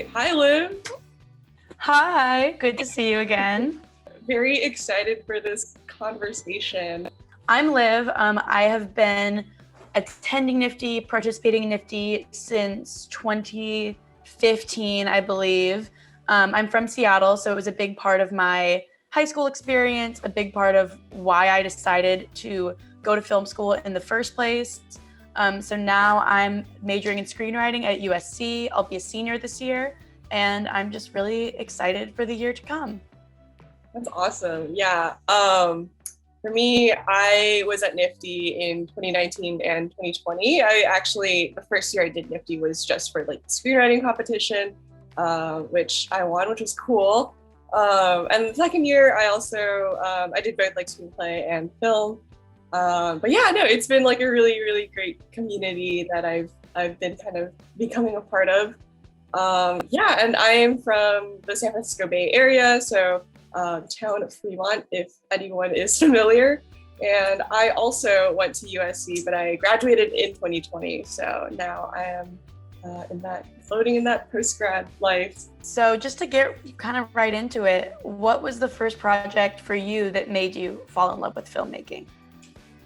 right. Hi, Liv. Hi, good to see you again. Very excited for this conversation. I'm Liv. I have been attending NFFTY, participating in NFFTY since 2015, I believe. I'm from Seattle, so it was a big part of my high school experience, a big part of why I decided to go to film school in the first place. So now I'm majoring in screenwriting at USC. I'll be a senior this year, and I'm just really excited for the year to come. That's awesome. Yeah. For me, I was at NFFTY in 2019 and 2020. The first year I did NFFTY was just for like the screenwriting competition, which I won, which was cool. And the second year, I did both like screenplay and film. But yeah, no, it's been like a really, really great community that I've been kind of becoming a part of. And I am from the San Francisco Bay Area, so town of Fremont, if anyone is familiar. And I also went to USC, but I graduated in 2020. So now I am floating in that post-grad life. So just to get kind of right into it, what was the first project for you that made you fall in love with filmmaking?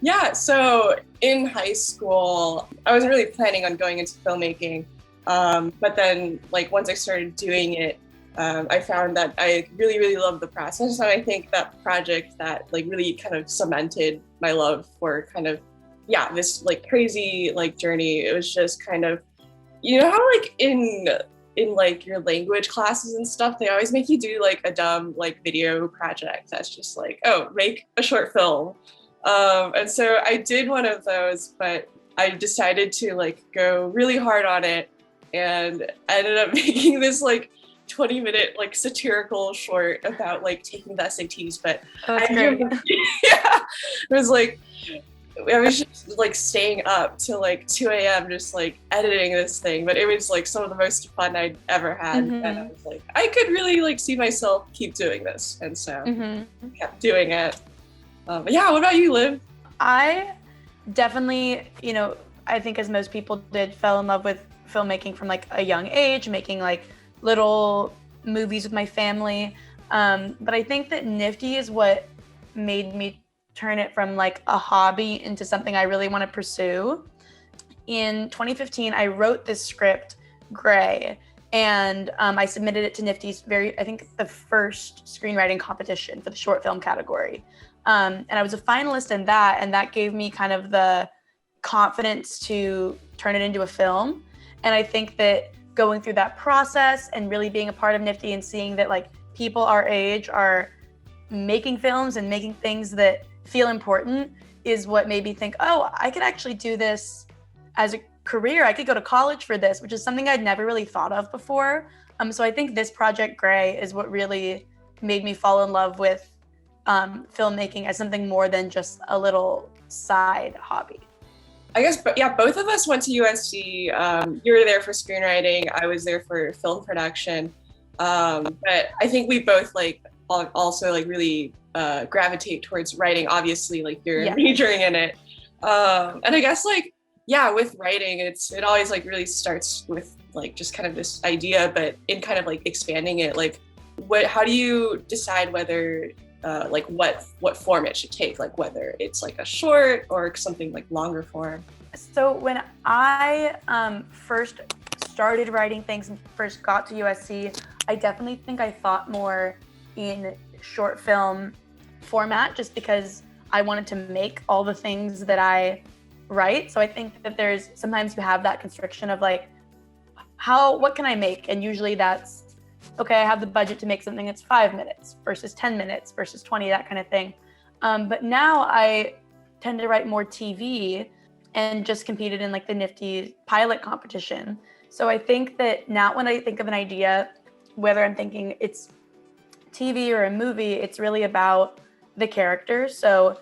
Yeah, so in high school, I wasn't really planning on going into filmmaking. But then like once I started doing it, I found that I really, really loved the process. And I think that project that like really kind of cemented my love for kind of, this like crazy like journey. It was just kind of, you know how like in like your language classes and stuff, they always make you do like a dumb like video project that's just like, oh, make a short film. And so I did one of those, but I decided to like go really hard on it. And I ended up making this like 20-minute like satirical short about like taking the SATs. But that's great. Yeah, it was like I was just like staying up till like 2 a.m. just like editing this thing. But it was like some of the most fun I'd ever had. Mm-hmm. And I was like, I could really like see myself keep doing this. And so I kept doing it. But yeah, what about you, Liv? I definitely, I think as most people did, fell in love with filmmaking from like a young age, making like little movies with my family. But I think that NFFTY is what made me turn it from like a hobby into something I really want to pursue. In 2015, I wrote this script, Gray, and I submitted it to NFFTY's I think the first screenwriting competition for the short film category. And I was a finalist in that, and that gave me kind of the confidence to turn it into a film. And I think that going through that process and really being a part of NFFTY and seeing that like people our age are making films and making things that feel important is what made me think, oh, I could actually do this as a career. I could go to college for this, which is something I'd never really thought of before. So I think this project Gray is what really made me fall in love with filmmaking as something more than just a little side hobby. I guess, but yeah, both of us went to USC. You were there for screenwriting. I was there for film production. But I think we both like also like really gravitate towards writing. Obviously, like you're majoring in it. And I guess like, with writing, it always like really starts with like just kind of this idea, but in kind of like expanding it, like how do you decide whether like what form it should take, like whether it's like a short or something like longer form? So when I first started writing things and first got to USC, I definitely think I thought more in short film format just because I wanted to make all the things that I write. So I think that there's sometimes you have that constriction of like, what can I make? And usually that's, okay, I have the budget to make something that's 5 minutes versus 10 minutes versus 20, that kind of thing. But now I tend to write more TV and just competed in like the NFFTY pilot competition. So I think that now when I think of an idea, whether I'm thinking it's TV or a movie, it's really about the character. So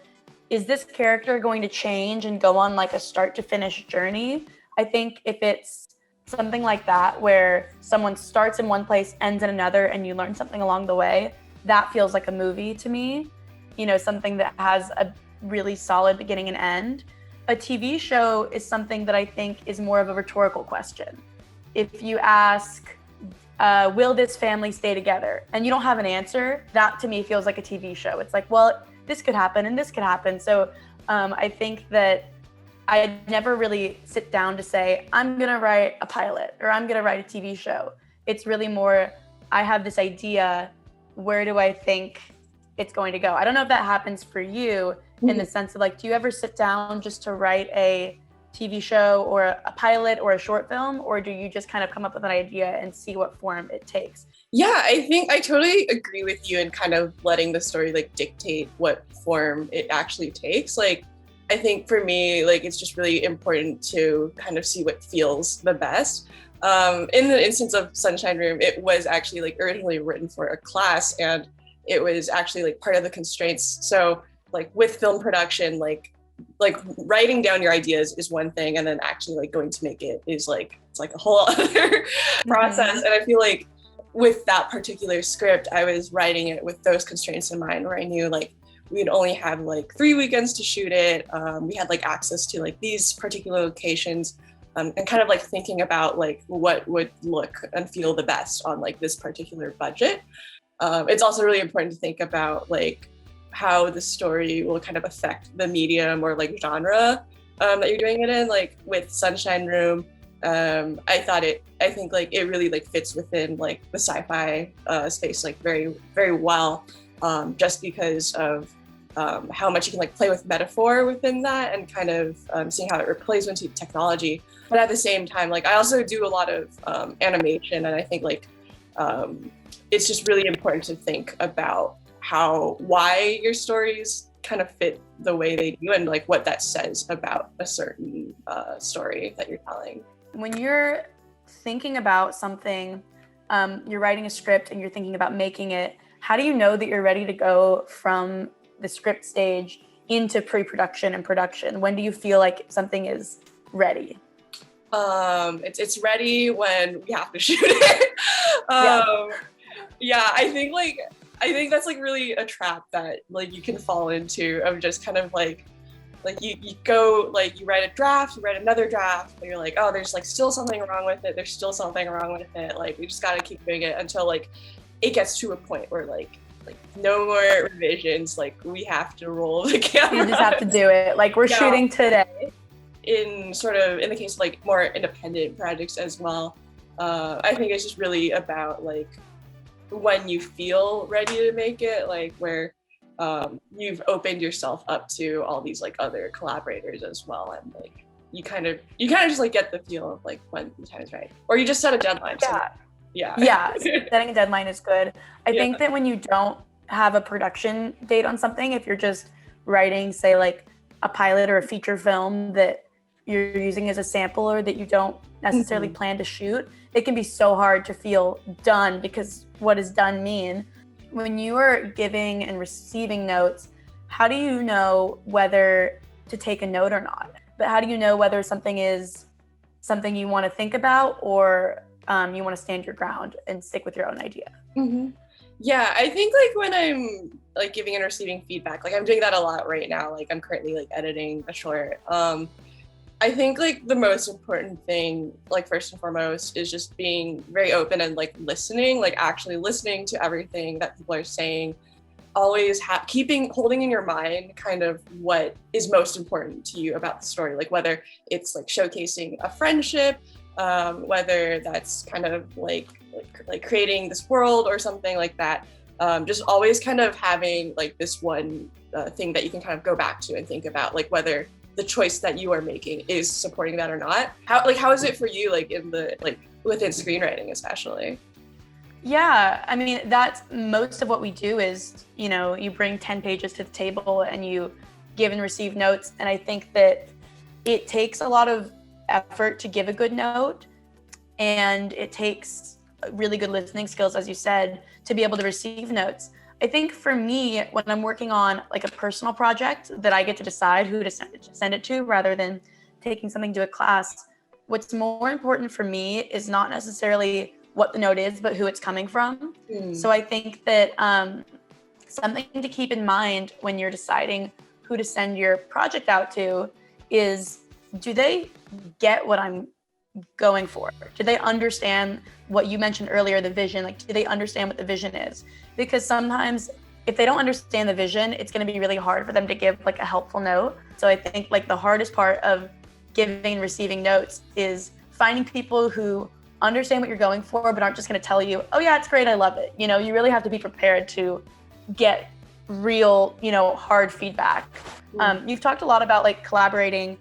is this character going to change and go on like a start to finish journey? I think if it's something like that, where someone starts in one place, ends in another, and you learn something along the way, that feels like a movie to me. Something that has a really solid beginning and end. A TV show is something that I think is more of a rhetorical question. If you ask, will this family stay together? And you don't have an answer. That to me feels like a TV show. It's like, well, this could happen and this could happen. So I think that I never really sit down to say, I'm going to write a pilot or I'm going to write a TV show. It's really more, I have this idea, where do I think it's going to go? I don't know if that happens for you in the sense of like, do you ever sit down just to write a TV show or a pilot or a short film, or do you just kind of come up with an idea and see what form it takes? Yeah, I think I totally agree with you in kind of letting the story like dictate what form it actually takes. Like, I think for me, like, it's just really important to kind of see what feels the best. In the instance of Sunshine Room, it was actually like originally written for a class, and it was actually like part of the constraints. So like with film production, like writing down your ideas is one thing, and then actually like going to make it is like, it's like a whole other process. And I feel like with that particular script, I was writing it with those constraints in mind, where I knew like we'd only have like 3 weekends to shoot it. We had like access to like these particular locations, and kind of like thinking about like what would look and feel the best on like this particular budget. It's also really important to think about like how the story will kind of affect the medium or like genre that you're doing it in. Like with Sunshine Room, I think like it really like fits within like the sci-fi space like very, very well, just because of how much you can like play with metaphor within that and kind of seeing how it plays into technology. But at the same time, like I also do a lot of animation, and I think like it's just really important to think about why your stories kind of fit the way they do, and like what that says about a certain story that you're telling. When you're thinking about something, you're writing a script and you're thinking about making it, how do you know that you're ready to go from the script stage into pre-production and production? When do you feel like something is ready? It's ready when we have to shoot it. Yeah, I think that's like really a trap that like you can fall into, of just kind of like you go, like you write a draft, you write another draft, and you're like, oh, there's like still something wrong with it. There's still something wrong with it. Like we just got to keep doing it until like it gets to a point where like no more revisions. Like we have to roll the camera. You just have to do it. Like we're shooting today. In the case of like more independent projects as well, I think it's just really about like when you feel ready to make it, like where you've opened yourself up to all these like other collaborators as well, and like you kind of just like get the feel of like when the time is right, or you just set a deadline. Yeah. Setting a deadline is good. I think that when you don't have a production date on something, if you're just writing, say like a pilot or a feature film that you're using as a sample or that you don't necessarily plan to shoot, it can be so hard to feel done, because what does done mean? When you are giving and receiving notes, how do you know whether to take a note or not? But how do you know whether something is something you want to think about, or you want to stand your ground and stick with your own idea? Yeah, I think like when I'm like giving and receiving feedback, like I'm doing that a lot right now. Like I'm currently like editing a short. I think like the most important thing, like first and foremost, is just being very open and like listening, like actually listening to everything that people are saying. Always holding in your mind kind of what is most important to you about the story, like whether it's like showcasing a friendship, whether that's kind of like creating this world or something like that. Just always kind of having like this one thing that you can kind of go back to and think about, like whether the choice that you are making is supporting that or not. How is it for you, like in the like within screenwriting especially? Yeah, I mean, that's most of what we do is, you bring 10 pages to the table and you give and receive notes. And I think that it takes a lot of effort to give a good note, and it takes really good listening skills, as you said, to be able to receive notes. I think for me, when I'm working on like a personal project that I get to decide who to send it to rather than taking something to a class, what's more important for me is not necessarily what the note is, but who it's coming from. So I think that something to keep in mind when you're deciding who to send your project out to is, do they get what I'm going for? Do they understand what you mentioned earlier, the vision? Like, do they understand what the vision is? Because sometimes if they don't understand the vision, it's going to be really hard for them to give like a helpful note. So I think like the hardest part of giving and receiving notes is finding people who understand what you're going for, but aren't just going to tell you, oh yeah, it's great, I love it. You know, you really have to be prepared to get real, you know, hard feedback. You've talked a lot about like collaborating.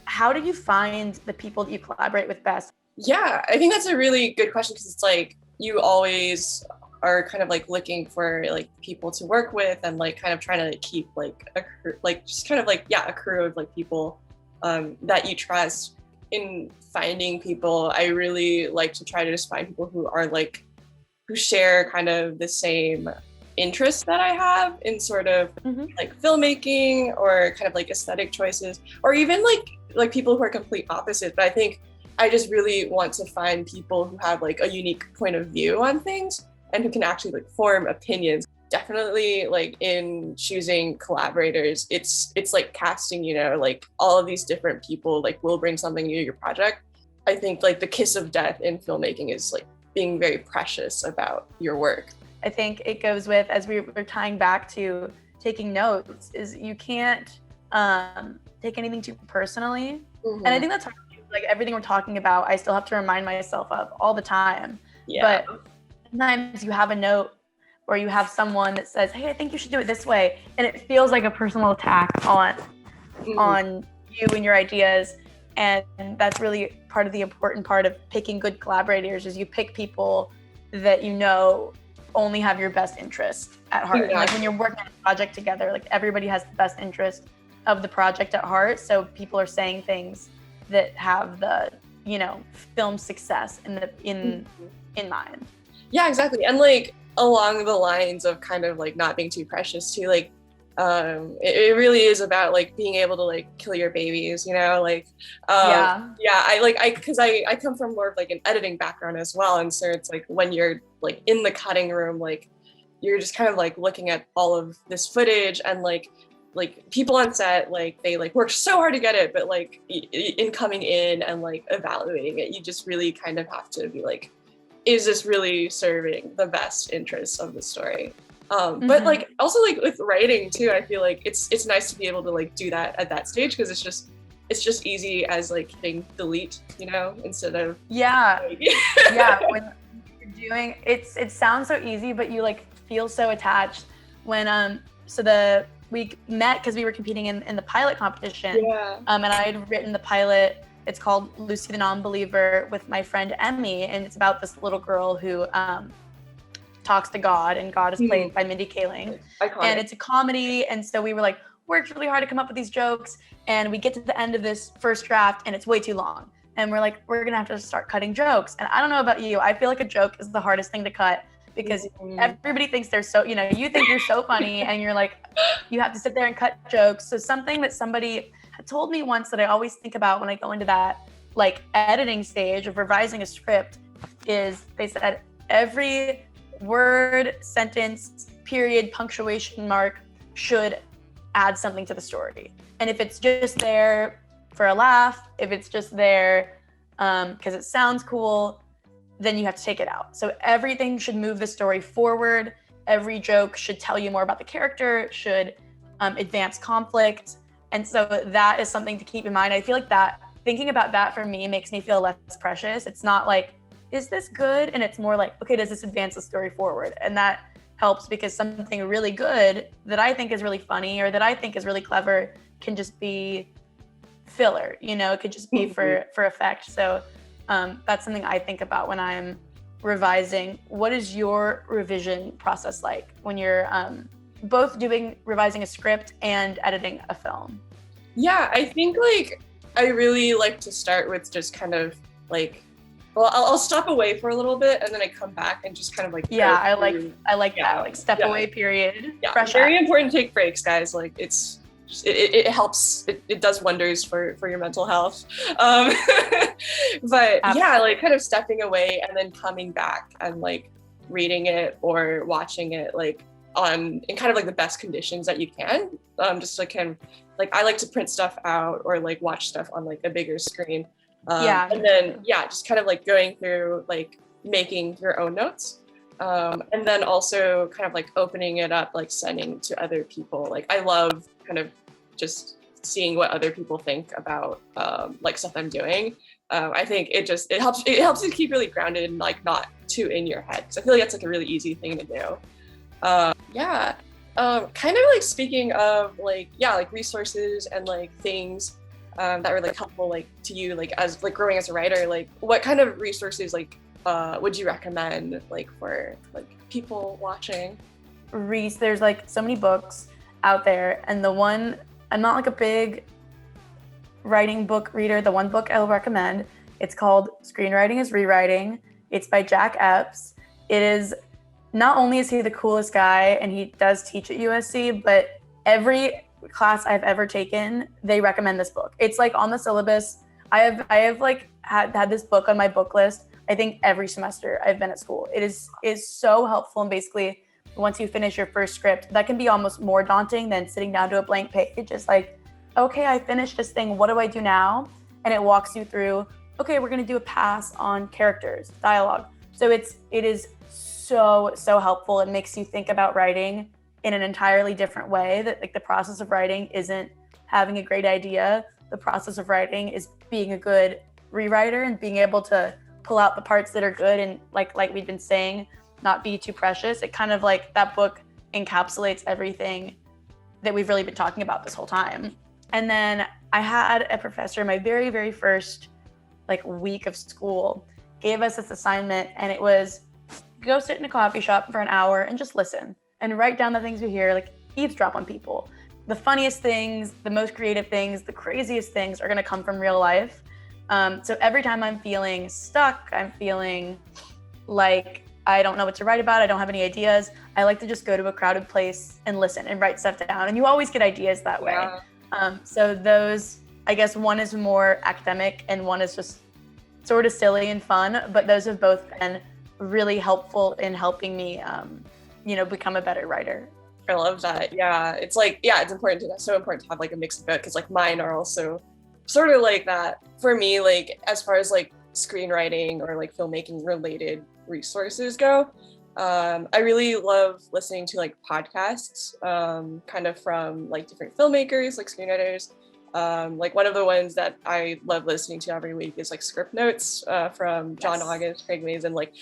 How do you find the people that you collaborate with best? Yeah, I think that's a really good question, because it's like you always are kind of like looking for like people to work with, and like kind of trying to keep like a crew, like just kind of like, yeah, a crew of like people that you trust. In finding people, I really like to try to just find people who are like, who share kind of the same interests that I have in sort of like filmmaking, or kind of like aesthetic choices, or even like people who are complete opposites. But I think I just really want to find people who have like a unique point of view on things, and who can actually like form opinions. Definitely like in choosing collaborators, it's like casting, you know, like all of these different people like will bring something new to your project. I think like the kiss of death in filmmaking is like being very precious about your work. I think it goes with, as we were tying back to taking notes, is you can't take anything too personally. And I think that's hard. Like everything we're talking about, I still have to remind myself of all the time. Yeah. But sometimes you have a note, or you have someone that says, hey, I think you should do it this way. And it feels like a personal attack on you and your ideas. And that's really part of the important part of picking good collaborators, is you pick people that you know only have your best interest at heart. And like when you're working on a project together, like everybody has the best interest of the project at heart. So people are saying things that have the, you know, film success in mind. Yeah, exactly. And like along the lines of kind of like not being too precious too, like it really is about like being able to like kill your babies, you know, like I come from more of like an editing background as well, and so it's like when you're like in the cutting room, like you're just kind of like looking at all of this footage, and like people on set, like they like work so hard to get it, but like in coming in and like evaluating it, you just really kind of have to be like, is this really serving the best interests of the story? But like also like with writing too, I feel like it's nice to be able to like do that at that stage, because it's just easy as like hitting delete, you know, instead of like, when you're doing it sounds so easy, but you like feel so attached when we met because we were competing in the pilot competition, and I had written the pilot. It's called Lucy the Non-Believer, with my friend Emmy, and it's about this little girl who talks to God, and God is played by Mindy Kaling. Iconic. And it's a comedy, and so we were like, worked really hard to come up with these jokes, and we get to the end of this first draft and it's way too long, and we're like, we're gonna have to start cutting jokes. And I don't know about you, I feel like a joke is the hardest thing to cut, because everybody thinks they're so, you know, you think you're so funny, and you're like, you have to sit there and cut jokes. So something that somebody had told me once that I always think about when I go into that like editing stage of revising a script is, they said every word, sentence, period, punctuation mark should add something to the story. And if it's just there for a laugh, if it's just there because it sounds cool, then you have to take it out. So everything should move the story forward. Every joke should tell you more about the character, should advance conflict. And so that is something to keep in mind. I feel like that thinking about that for me makes me feel less precious. It's not like, is this good? And it's more like, okay, does this advance the story forward? And that helps, because something really good that I think is really funny or that I think is really clever can just be filler, you know, it could just be for effect. So that's something I think about when I'm revising. What is your revision process like when you're both revising a script and editing a film? Yeah, I think like I really like to start with just kind of like, well, I'll step away for a little bit and then I come back and just kind of like I like that, like step away period. Yeah, fresh very out. important to take breaks, guys. Like it helps. It does wonders for your mental health. But Absolutely. Yeah, like kind of stepping away and then coming back and like reading it or watching it like in kind of like the best conditions that you can. Just like I like to print stuff out or like watch stuff on like a bigger screen. Yeah. And then, just kind of like going through like making your own notes. And then also kind of like opening it up, like sending to other people. Like I love kind of just seeing what other people think about like stuff I'm doing. I think it helps you keep really grounded and like not too in your head. Because I feel like that's like a really easy thing to do. Kind of like speaking of like resources and like things that were like helpful like to you like as like growing as a writer, like what kind of resources like would you recommend like for like people watching? There's like so many books out there, and the one, I'm not like a big writing book reader. The one book I'll recommend, it's called Screenwriting is Rewriting. It's by Jack Epps. It is, not only is he the coolest guy and he does teach at USC, but every class I've ever taken, they recommend this book. It's like on the syllabus. I have like had this book on my book list, I think every semester I've been at school. It is so helpful, and basically once you finish your first script, that can be almost more daunting than sitting down to a blank page. It's like, okay, I finished this thing, what do I do now? And it walks you through, okay, we're gonna do a pass on characters, dialogue. So it is so helpful. It makes you think about writing in an entirely different way, that like the process of writing isn't having a great idea. The process of writing is being a good rewriter and being able to pull out the parts that are good and like we've been saying, not be too precious. It kind of like, that book encapsulates everything that we've really been talking about this whole time. And then I had a professor, my very, very first like week of school, gave us this assignment, and it was go sit in a coffee shop for an hour and just listen and write down the things you hear, like eavesdrop on people. The funniest things, the most creative things, the craziest things are gonna come from real life. So every time I'm feeling stuck, I'm feeling like I don't know what to write about, I don't have any ideas, I like to just go to a crowded place and listen and write stuff down. And you always get ideas that way. So those, I guess one is more academic and one is just sort of silly and fun, but those have both been really helpful in helping me, become a better writer. I love that. Yeah, it's like, it's important so important to have like a mix of both, because like mine are also sort of like that. For me, like as far as like screenwriting or like filmmaking related resources go, I really love listening to like podcasts, kind of from like different filmmakers, like screenwriters. Like one of the ones that I love listening to every week is like Script Notes from John August, Craig Mazin. Like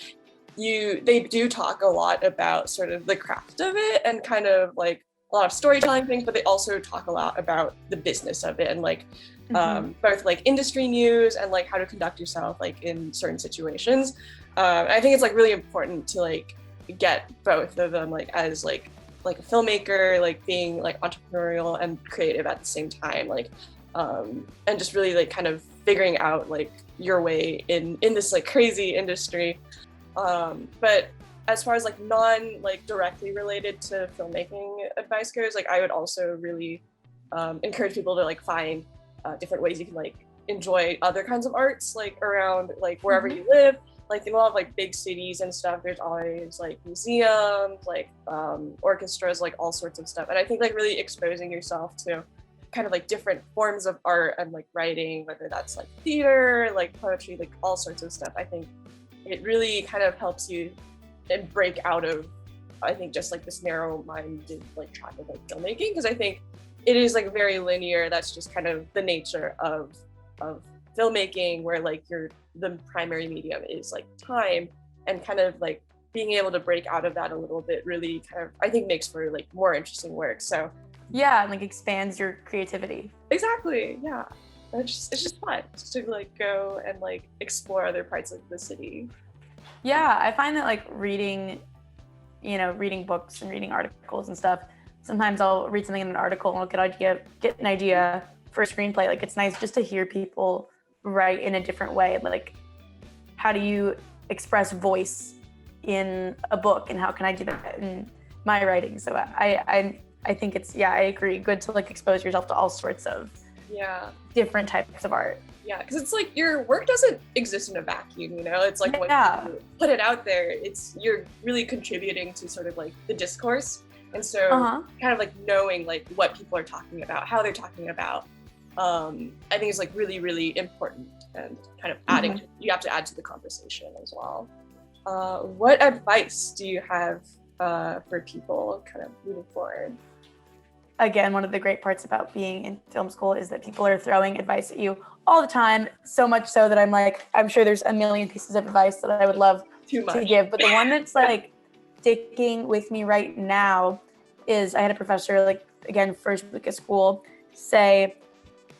they do talk a lot about sort of the craft of it and kind of like a lot of storytelling things, but they also talk a lot about the business of it and like both like industry news and like how to conduct yourself like in certain situations. I think it's like really important to like get both of them like as like a filmmaker, like being like entrepreneurial and creative at the same time, like and just really like kind of figuring out like your way in this like crazy industry. But as far as like non like directly related to filmmaking advice goes, like I would also really encourage people to like find different ways you can like enjoy other kinds of arts like around like wherever you live. Like in a lot of like big cities and stuff, there's always like museums, like orchestras, like all sorts of stuff. And I think like really exposing yourself to kind of like different forms of art and like writing, whether that's like theater, like poetry, like all sorts of stuff. I think it really kind of helps you and break out of, I think, just like this narrow-minded like track of like filmmaking, because I think it is like very linear. That's just kind of the nature of filmmaking, where like the primary medium is like time, and kind of like being able to break out of that a little bit really kind of, I think, makes for like more interesting work. So yeah, and like expands your creativity. Exactly. Yeah. It's just fun just to like go and like explore other parts of the city. Yeah, I find that like reading books and reading articles and stuff, sometimes I'll read something in an article and I'll get an idea for a screenplay. Like it's nice just to hear people write in a different way. Like, how do you express voice in a book, and how can I do that in my writing? So I think it's, I agree, good to like expose yourself to all sorts of different types of art. Yeah, because it's like your work doesn't exist in a vacuum, It's like when you put it out there, you're really contributing to sort of like the discourse. And so kind of like knowing like what people are talking about, how they're talking about I think is like really, really important and kind of adding, you have to add to the conversation as well. What advice do you have for people kind of moving forward? Again, one of the great parts about being in film school is that people are throwing advice at you all the time, so much so that I'm sure there's a million pieces of advice that I would love to give. But the one that's like sticking with me right now is I had a professor, like, again, first week of school,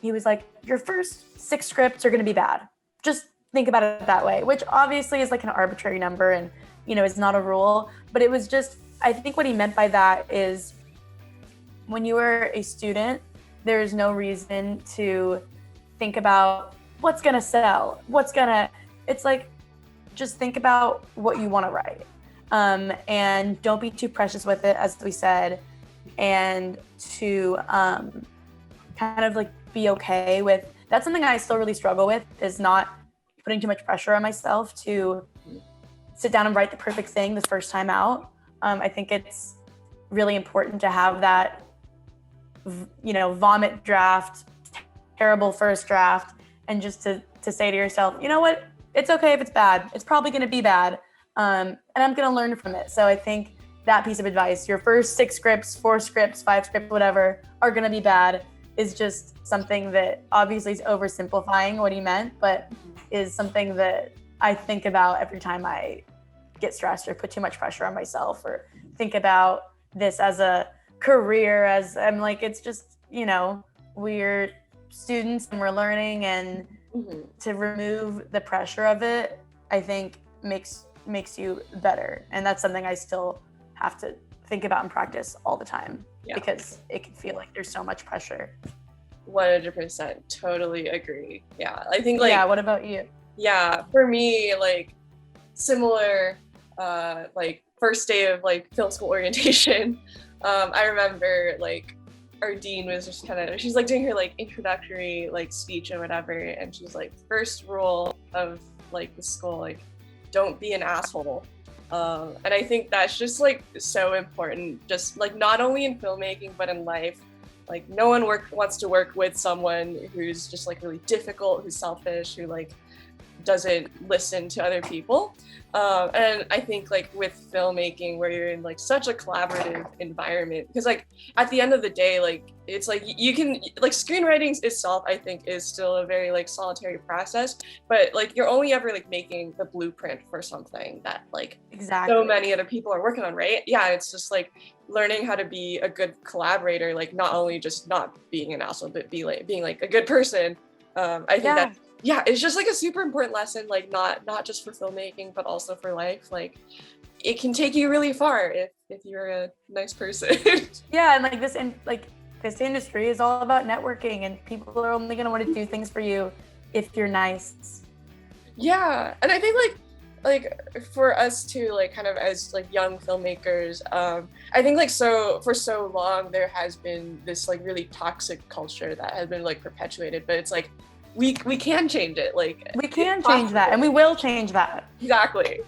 he was like, your first 6 scripts are going to be bad. Just think about it that way, which obviously is like an arbitrary number and, you know, is not a rule. But it was just, I think what he meant by that is when you are a student, there's no reason to think about what's going to sell, it's like, just think about what you want to write. And don't be too precious with it, as we said, and to kind of like be okay with, that's something I still really struggle with, is not putting too much pressure on myself to sit down and write the perfect thing the first time out. I think it's really important to have that, you know, vomit draft, terrible first draft, and just to say to yourself, you know what, it's okay if it's bad. It's probably going to be bad. And I'm going to learn from it. So I think that piece of advice, your first 6 scripts, 4 scripts, 5 scripts, whatever, are going to be bad, is just something that obviously is oversimplifying what he meant, but is something that I think about every time I get stressed or put too much pressure on myself, or think about this as a career, as I'm like, it's just, you know, we're students and we're learning, and to remove the pressure of it, I think makes you better. And that's something I still have to think about and practice all the time, because it can feel like there's so much pressure. 100%, totally agree. Yeah, I think like, yeah, what about you? Yeah, for me, like similar, like first day of like film school orientation, I remember like our dean was just she's like doing her like introductory like speech or whatever, and she's like, first rule of like the school, like, don't be an asshole. And I think that's just like so important, just like not only in filmmaking but in life. Like no one wants to work with someone who's just like really difficult, who's selfish, who like doesn't listen to other people. And I think like with filmmaking, where you're in like such a collaborative environment, because like at the end of the day, like it's like you can like screenwriting itself, I think, is still a very like solitary process, but like you're only ever like making the blueprint for something that like so many other people are working on, right? Yeah, it's just like learning how to be a good collaborator, like not only just not being an asshole, but being like a good person. I think that's, yeah, it's just like a super important lesson, like not just for filmmaking, but also for life. Like it can take you really far if you're a nice person. Yeah, and like this industry is all about networking, and people are only gonna want to do things for you if you're nice. Yeah, and I think like for us too, like kind of as like young filmmakers, I think like for so long there has been this like really toxic culture that has been like perpetuated, but it's like we can change it. Like we can change that, and we will change that. Exactly.